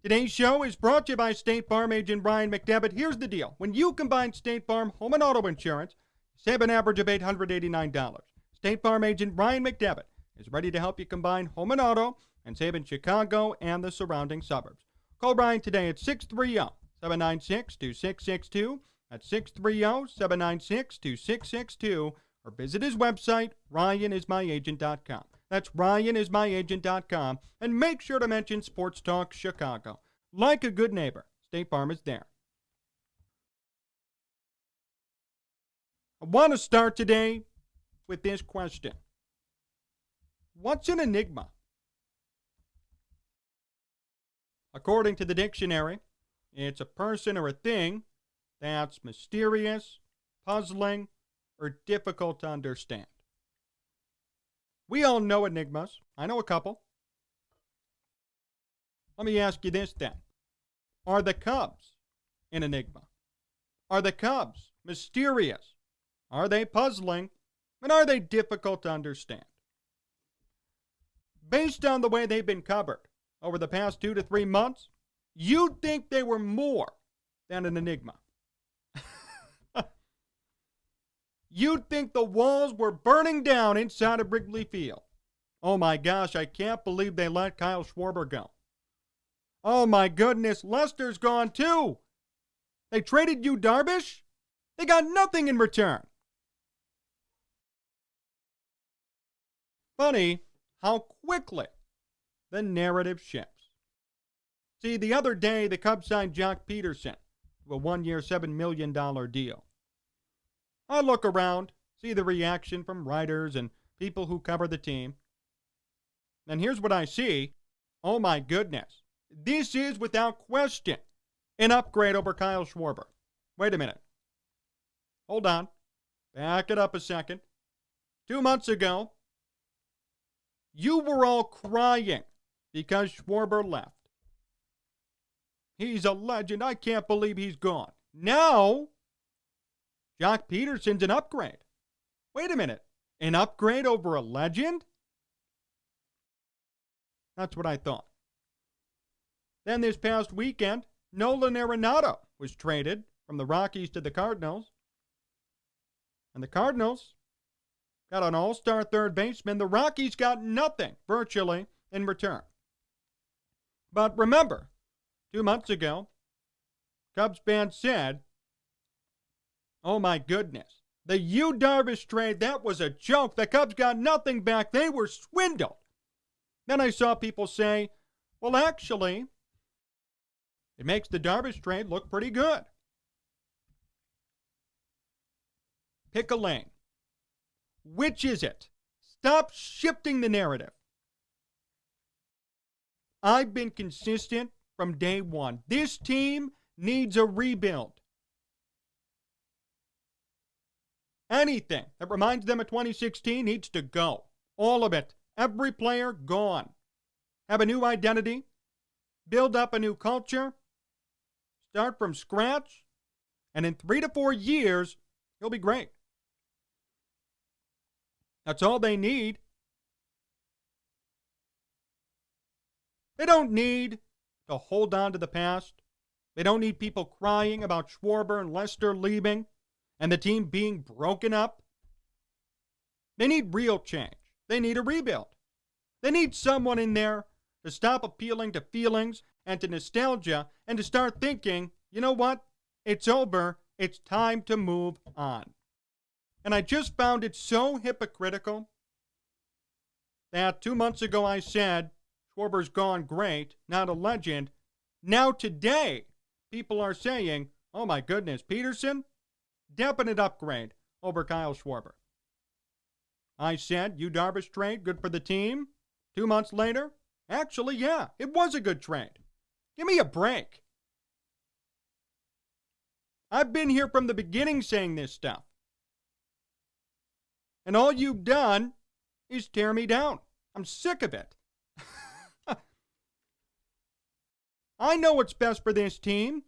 Today's show is brought to you by State Farm agent Brian McDevitt. Here's the deal. When you combine State Farm home and auto insurance, save an average of $889. State Farm agent Brian McDevitt is ready to help you combine home and auto and save in Chicago and the surrounding suburbs. Call Brian today at 630-796-2662. That's 630-796-2662. Or visit his website, ryanismyagent.com. That's ryanismyagent.com. And make sure to mention Sports Talk Chicago. Like a good neighbor, State Farm is there. I want to start today with this question. What's an enigma? According to the dictionary, it's a person or a thing that's mysterious, puzzling, or difficult to understand. We all know enigmas. I know a couple. Let me ask you this then. Are the Cubs an enigma? Are the Cubs mysterious? Are they puzzling? And are they difficult to understand? Based on the way they've been covered over the past 2 to 3 months, you'd think they were more than an enigma. You'd think the walls were burning down inside of Wrigley Field. Oh my gosh, I can't believe they let Kyle Schwarber go. Oh my goodness, Lester's gone too. They traded Yu Darvish? They got nothing in return. Funny how quickly the narrative shifts. See, the other day the Cubs signed Joc Pederson to a 1-year, $7 million deal. I look around, see the reaction from writers and people who cover the team. And here's what I see. Oh my goodness. This is without question an upgrade over Kyle Schwarber. Wait a minute. Hold on. Back it up a second. 2 months ago, you were all crying because Schwarber left. He's a legend. I can't believe he's gone. Now, Joc Pederson's an upgrade. Wait a minute. An upgrade over a legend? That's what I thought. Then this past weekend, Nolan Arenado was traded from the Rockies to the Cardinals. And the Cardinals got an all-star third baseman. The Rockies got nothing, virtually, in return. But remember, 2 months ago, Cubs fans said, oh my goodness, the Yu Darvish trade, that was a joke. The Cubs got nothing back. They were swindled. Then I saw people say, well, actually, it makes the Darvish trade look pretty good. Pick a lane. Which is it? Stop shifting the narrative. I've been consistent from day one. This team needs a rebuild. Anything that reminds them of 2016 needs to go. All of it. Every player gone. Have a new identity. Build up a new culture. Start from scratch. And in 3 to 4 years, you'll be great. That's all they need. They don't need to hold on to the past. They don't need people crying about Schwarber and Lester leaving and the team being broken up. They need real change. They need a rebuild. They need someone in there to stop appealing to feelings and to nostalgia and to start thinking, you know what? It's over. It's time to move on. And I just found it so hypocritical that 2 months ago I said, Schwarber's gone great, not a legend. Now today, people are saying, oh my goodness, Peterson, definite upgrade over Kyle Schwarber. I said, Yu Darvish trade, good for the team. 2 months later, actually, yeah, it was a good trade. Give me a break. I've been here from the beginning saying this stuff. And all you've done is tear me down. I'm sick of it. I know what's best for this team.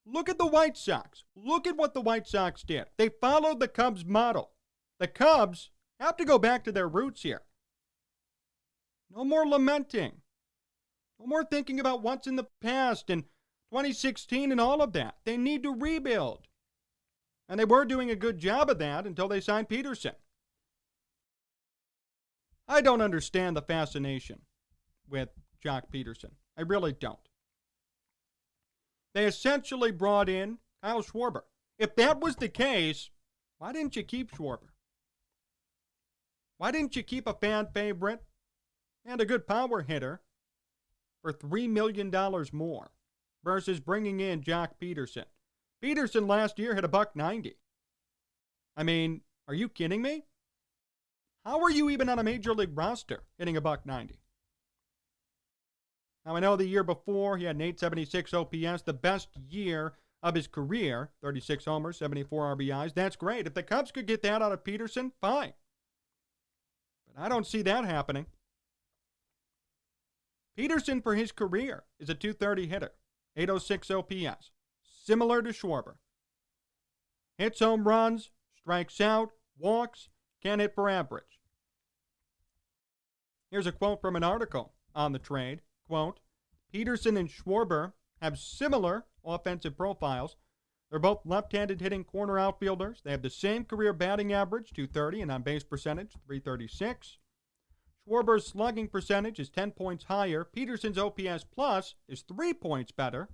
Look at the White Sox. Look at what the White Sox did. They followed the Cubs model. The Cubs have to go back to their roots here. No more lamenting. No more thinking about what's in the past and 2016 and all of that. They need to rebuild. And they were doing a good job of that until they signed Peterson. I don't understand the fascination with Joc Pederson. I really don't. They essentially brought in Kyle Schwarber. If that was the case, why didn't you keep Schwarber? Why didn't you keep a fan favorite and a good power hitter for $3 million more versus bringing in Joc Pederson? Peterson last year hit $190. I mean, are you kidding me? How are you even on a major league roster hitting $190? Now, I know the year before he had an 876 OPS, the best year of his career, 36 homers, 74 RBIs. That's great. If the Cubs could get that out of Peterson, fine. But I don't see that happening. Peterson, for his career, is a .230 hitter, 806 OPS, similar to Schwarber. Hits home runs, strikes out, walks, can't hit for average. Here's a quote from an article on the trade. Quote, Peterson and Schwarber have similar offensive profiles. They're both left-handed hitting corner outfielders. They have the same career batting average, .230, and on-base percentage, .336. Schwarber's slugging percentage is 10 points higher. Peterson's OPS plus is 3 points better.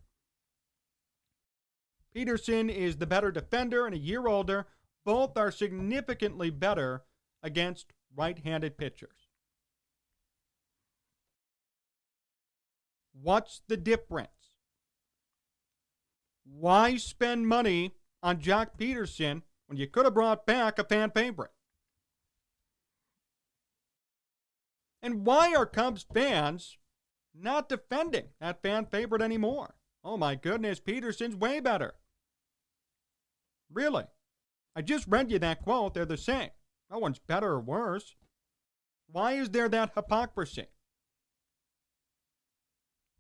Peterson is the better defender and a year older. Both are significantly better against right-handed pitchers. What's the difference? Why spend money on Joc Pederson when you could have brought back a fan favorite? And why are Cubs fans not defending that fan favorite anymore? Oh my goodness, Peterson's way better. Really? I just read you that quote. They're the same. No one's better or worse. Why is there that hypocrisy?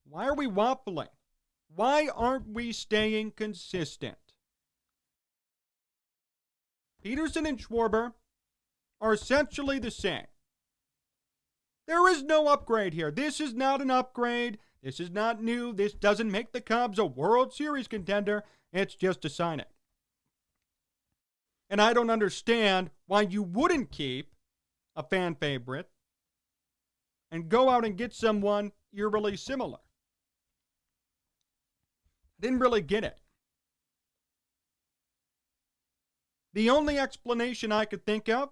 Why are we waffling? Why aren't we staying consistent? Peterson and Schwarber are essentially the same. There is no upgrade here. This is not an upgrade. This is not new. This doesn't make the Cubs a World Series contender. It's just to sign it. And I don't understand why you wouldn't keep a fan favorite and go out and get someone eerily similar. I didn't really get it. The only explanation I could think of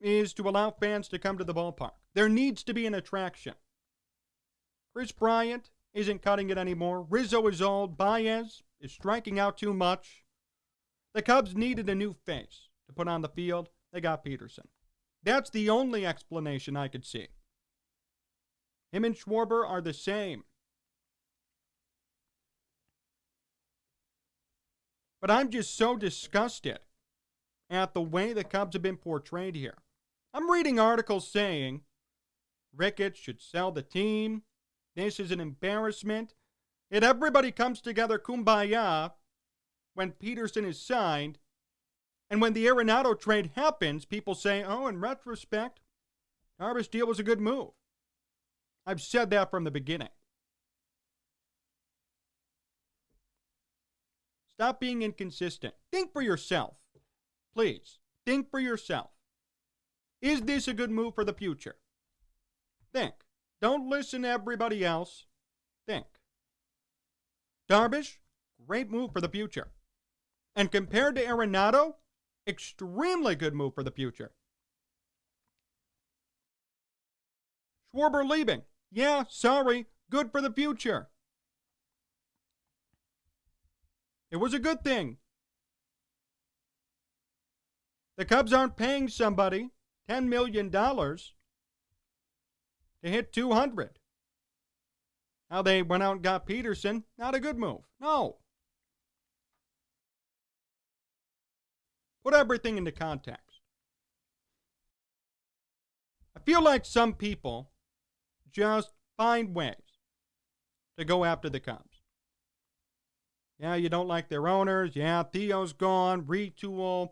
is to allow fans to come to the ballpark. There needs to be an attraction. Chris Bryant isn't cutting it anymore. Rizzo is old. Baez is striking out too much. The Cubs needed a new face to put on the field. They got Peterson. That's the only explanation I could see. Him and Schwarber are the same. But I'm just so disgusted at the way the Cubs have been portrayed here. I'm reading articles saying Ricketts should sell the team. This is an embarrassment. Yet everybody comes together kumbaya when Peterson is signed. And when the Arenado trade happens, people say, oh, in retrospect, Darvish deal was a good move. I've said that from the beginning. Stop being inconsistent. Think for yourself. Please, think for yourself. Is this a good move for the future? Think. Don't listen to everybody else. Think. Darvish, great move for the future. And compared to Arenado, extremely good move for the future. Schwarber leaving. Yeah, sorry, good for the future. It was a good thing. The Cubs aren't paying somebody $10 million to hit 200. Now they went out and got Peterson. Not a good move. No. Put everything into context. I feel like some people just find ways to go after the Cubs. Yeah, you don't like their owners. Yeah, Theo's gone. Retool.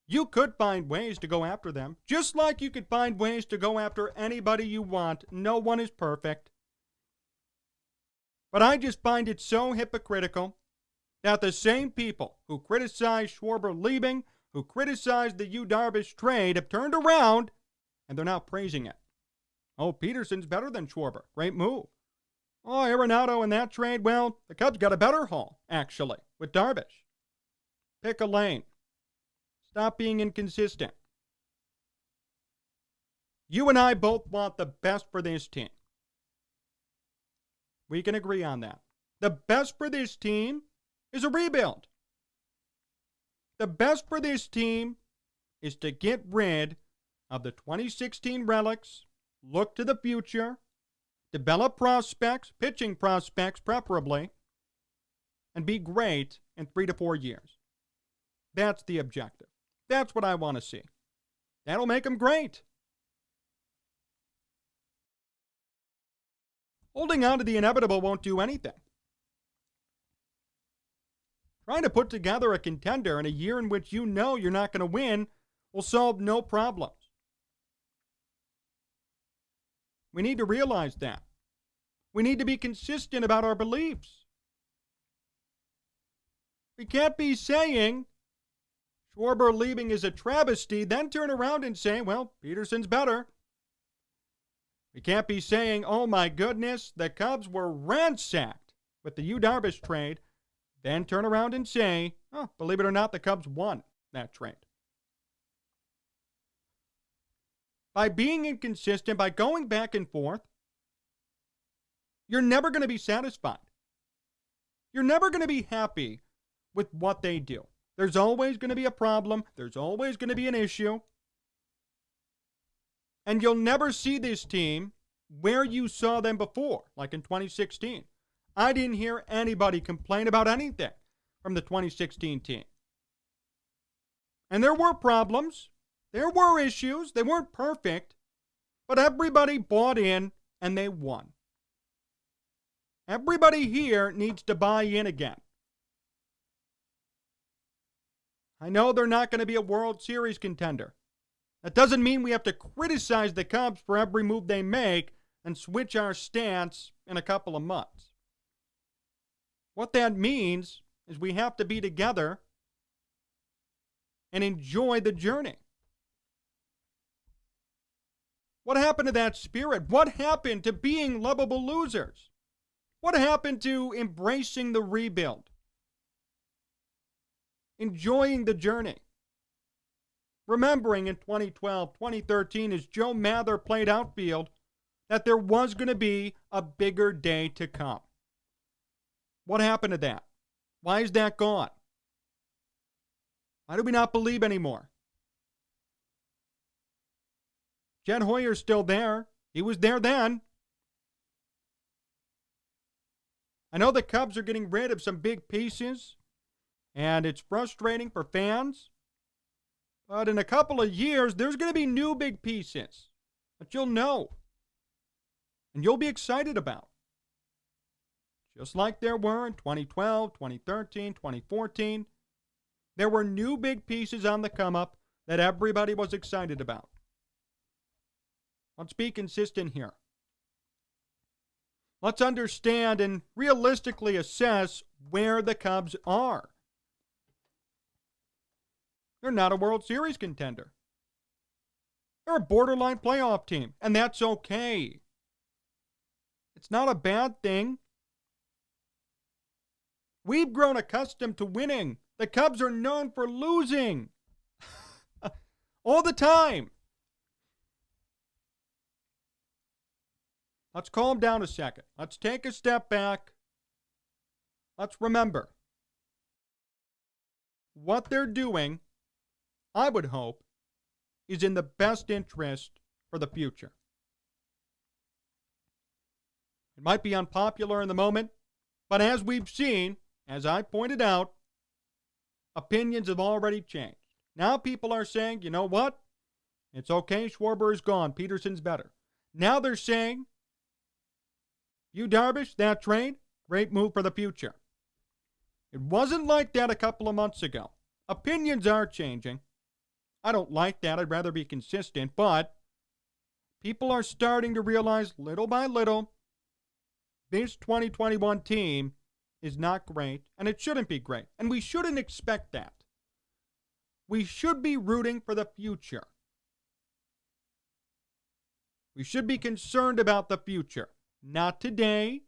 You could find ways to go after them, just like you could find ways to go after anybody you want. No one is perfect. But I just find it so hypocritical that the same people who criticize Schwarber leaving, who criticized the Yu Darvish trade, have turned around and they're now praising it. Oh, Peterson's better than Schwarber. Great move. Oh, Arenado in that trade, well, the Cubs got a better haul, actually, with Darvish. Pick a lane. Stop being inconsistent. You and I both want the best for this team. We can agree on that. The best for this team is a rebuild. The best for this team is to get rid of the 2016 relics, look to the future, develop prospects, pitching prospects preferably, and be great in 3 to 4 years. That's the objective. That's what I want to see. That'll make them great. Holding on to the inevitable won't do anything. Trying to put together a contender in a year in which you know you're not going to win will solve no problems. We need to realize that. We need to be consistent about our beliefs. We can't be saying Schwarber leaving is a travesty, then turn around and say, well, Peterson's better. We can't be saying, oh my goodness, the Cubs were ransacked with the Yu Darvish trade, then turn around and say, oh, believe it or not, the Cubs won that trade. By being inconsistent, by going back and forth, you're never going to be satisfied. You're never going to be happy with what they do. There's always going to be a problem. There's always going to be an issue. And you'll never see this team where you saw them before, like in 2016. I didn't hear anybody complain about anything from the 2016 team. And there were problems. There were issues. They weren't perfect. But everybody bought in and they won. Everybody here needs to buy in again. I know they're not going to be a World Series contender. That doesn't mean we have to criticize the Cubs for every move they make and switch our stance in a couple of months. What that means is we have to be together and enjoy the journey. What happened to that spirit? What happened to being lovable losers? What happened to embracing the rebuild? Enjoying the journey. Remembering in 2012, 2013, as Joe Mather played outfield, that there was going to be a bigger day to come. What happened to that? Why is that gone? Why do we not believe anymore? Jed Hoyer's still there. He was there then. I know the Cubs are getting rid of some big pieces, and it's frustrating for fans. But in a couple of years, there's going to be new big pieces that you'll know and you'll be excited about. Just like there were in 2012, 2013, 2014. There were new big pieces on the come up that everybody was excited about. Let's be consistent here. Let's understand and realistically assess where the Cubs are. They're not a World Series contender. They're a borderline playoff team, and that's okay. It's not a bad thing. We've grown accustomed to winning. The Cubs are known for losing. All the time. Let's calm down a second. Let's take a step back. Let's remember. What they're doing, I would hope, is in the best interest for the future. It might be unpopular in the moment, but as we've seen, as I pointed out, opinions have already changed. Now people are saying, you know what? It's okay, Schwarber is gone. Peterson's better. Now they're saying, Yu Darvish, that trade, great move for the future. It wasn't like that a couple of months ago. Opinions are changing. I don't like that. I'd rather be consistent. But people are starting to realize little by little this 2021 team is not great, and it shouldn't be great. And we shouldn't expect that. We should be rooting for the future. We should be concerned about the future, not today,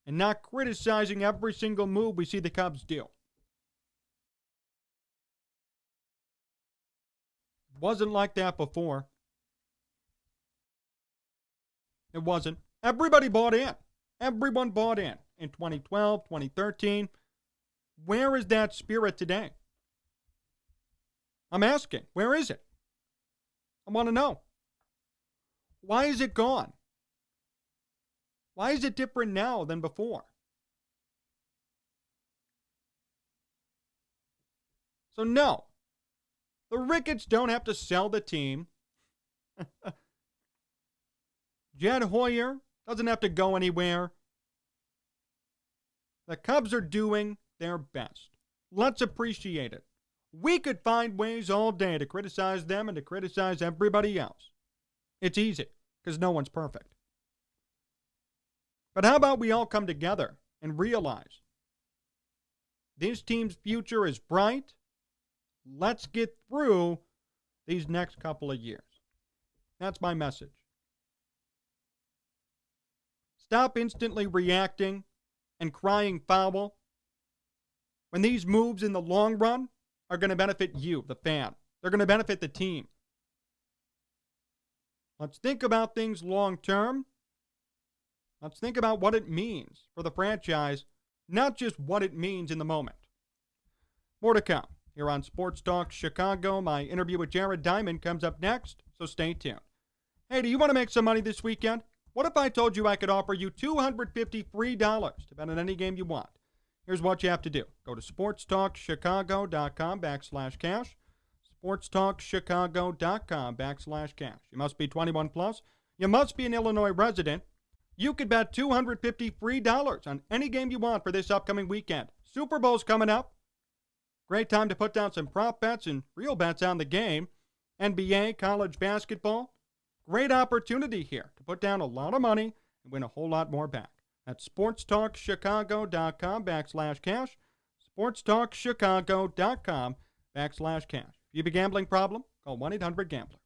and not criticizing every single move we see the Cubs do. It wasn't like that before. It wasn't. Everybody bought in. Everyone bought in 2012, 2013. Where is that spirit today? I'm asking, where is it? I want to know. Why is it gone? Why is it different now than before? So no, the Ricketts don't have to sell the team. Jed Hoyer doesn't have to go anywhere. The Cubs are doing their best. Let's appreciate it. We could find ways all day to criticize them and to criticize everybody else. It's easy, because no one's perfect. But how about we all come together and realize this team's future is bright? Let's get through these next couple of years. That's my message. Stop instantly reacting and crying foul when these moves in the long run are going to benefit you, the fan. They're going to benefit the team. Let's think about things long term. Let's think about what it means for the franchise, not just what it means in the moment. More to come here on Sports Talk Chicago. My interview with Jared Diamond comes up next, so stay tuned. Hey, do you want to make some money this weekend? What if I told you I could offer you $250 free to bet on any game you want? Here's what you have to do. Go to sportstalkchicago.com/cash. sportstalkchicago.com/cash. You must be 21 plus. You must be an Illinois resident. You could bet $250 free on any game you want for this upcoming weekend. Super Bowl's coming up. Great time to put down some prop bets and real bets on the game. NBA, college basketball. Great opportunity here to put down a lot of money and win a whole lot more back. That's sportstalkchicago.com/cash. sportstalkchicago.com/cash. If you have a gambling problem, call 1-800-GAMBLER.